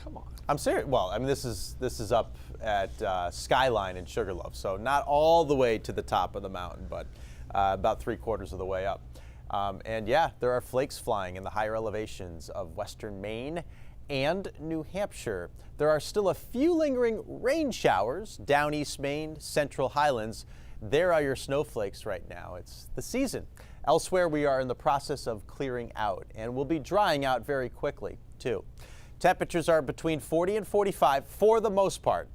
Come on. I'm serious. Well, I mean, this is up at Skyline in Sugarloaf, so not all the way to the top of the mountain, but about 3/4 of the way up. And yeah, there are flakes flying in the higher elevations of western Maine and New Hampshire. There are still a few lingering rain showers down East Maine, Central Highlands. There are your snowflakes right now. It's the season. Elsewhere, we are in the process of clearing out, and we'll be drying out very quickly, too. Temperatures are between 40 and 45 for the most part.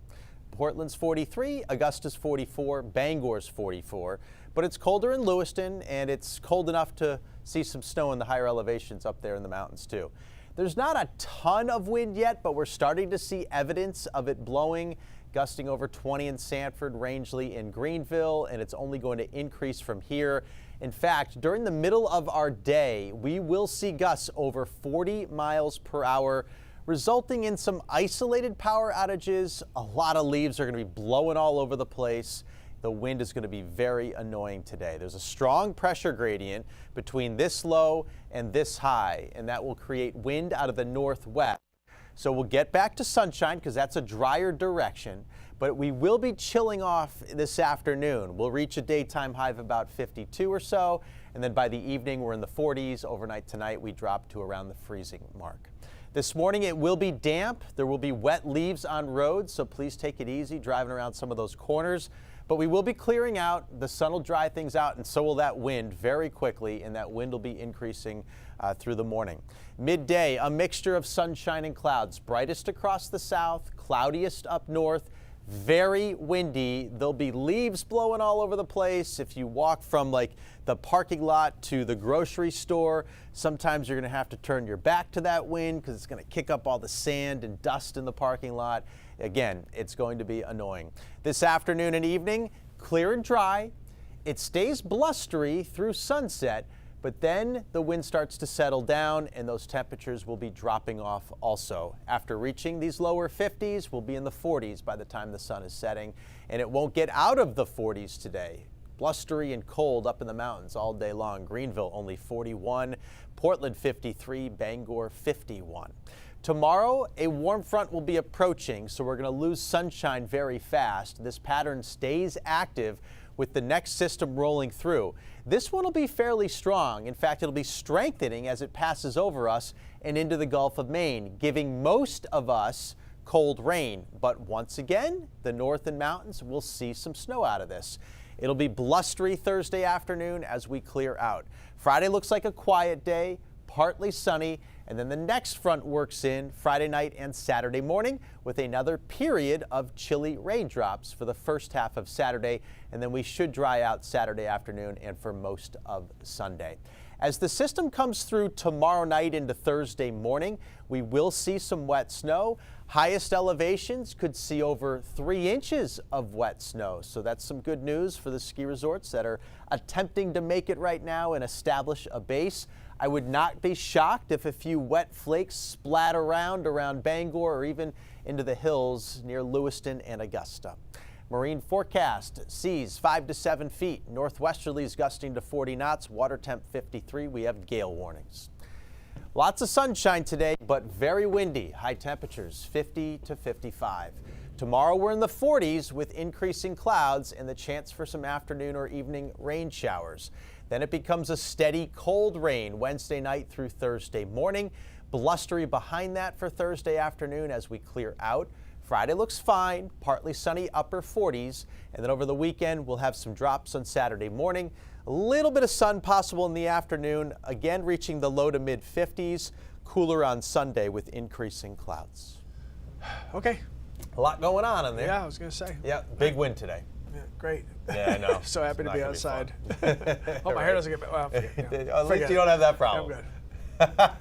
Portland's 43, Augusta's 44, Bangor's 44, but it's colder in Lewiston, and it's cold enough to see some snow in the higher elevations up there in the mountains, too. There's not a ton of wind yet, but we're starting to see evidence of it blowing, gusting over 20 in Sanford, Rangeley, and Greenville, and it's only going to increase from here. In fact, during the middle of our day, we will see gusts over 40 miles per hour, resulting in some isolated power outages. A lot of leaves are going to be blowing all over the place. The wind is going to be very annoying today. There's a strong pressure gradient between this low and this high, and that will create wind out of the northwest. So we'll get back to sunshine because that's a drier direction, but we will be chilling off this afternoon. We'll reach a daytime high of about 52 or so, and then by the evening we're in the 40s. Overnight tonight we drop to around the freezing mark. This morning it will be damp. There will be wet leaves on roads, so please take it easy driving around some of those corners. But we will be clearing out. The sun will dry things out, and so will that wind very quickly, and that wind will be increasing through the morning. Midday, a mixture of sunshine and clouds. Brightest across the south, cloudiest up north. Very windy. There'll be leaves blowing all over the place. If you walk from like the parking lot to the grocery store, sometimes you're going to have to turn your back to that wind because it's going to kick up all the sand and dust in the parking lot. Again, it's going to be annoying. This afternoon and evening, clear and dry. It stays blustery through sunset, but then the wind starts to settle down and those temperatures will be dropping off also. After reaching these lower 50s, we'll be in the 40s by the time the sun is setting, and it won't get out of the 40s today. Blustery and cold up in the mountains all day long. Greenville only 41, Portland 53, Bangor 51. Tomorrow, a warm front will be approaching, so we're going to lose sunshine very fast. This pattern stays active with the next system rolling through. This one will be fairly strong. In fact, it'll be strengthening as it passes over us and into the Gulf of Maine, giving most of us cold rain. But once again, the north and mountains will see some snow out of this. It'll be blustery Thursday afternoon as we clear out. Friday looks like a quiet day, partly sunny, and then the next front works in Friday night and Saturday morning with another period of chilly raindrops for the first half of Saturday, and then we should dry out Saturday afternoon and for most of Sunday. As the system comes through tomorrow night into Thursday morning, we will see some wet snow. Highest elevations could see over 3 inches of wet snow. So that's some good news for the ski resorts that are attempting to make it right now and establish a base. I would not be shocked if a few wet flakes splat around Bangor or even into the hills near Lewiston and Augusta. Marine forecast, seas 5 to 7 feet, northwesterlies gusting to 40 knots, water temp 53. We have gale warnings. Lots of sunshine today, but very windy. High temperatures 50 to 55. Tomorrow we're in the 40s with increasing clouds and the chance for some afternoon or evening rain showers. Then it becomes a steady cold rain Wednesday night through Thursday morning. Blustery behind that for Thursday afternoon as we clear out. Friday looks fine, partly sunny upper 40s, and then over the weekend we'll have some drops on Saturday morning. A little bit of sun possible in the afternoon, again reaching the low to mid 50s. Cooler on Sunday with increasing clouds. Okay. A lot going on in there. Yeah, I was going to say. Yeah, big wind today. Yeah, great. Yeah, I know. So happy to be outside. Be Hope my hair doesn't get. Well, at least you don't have that problem. I'm good.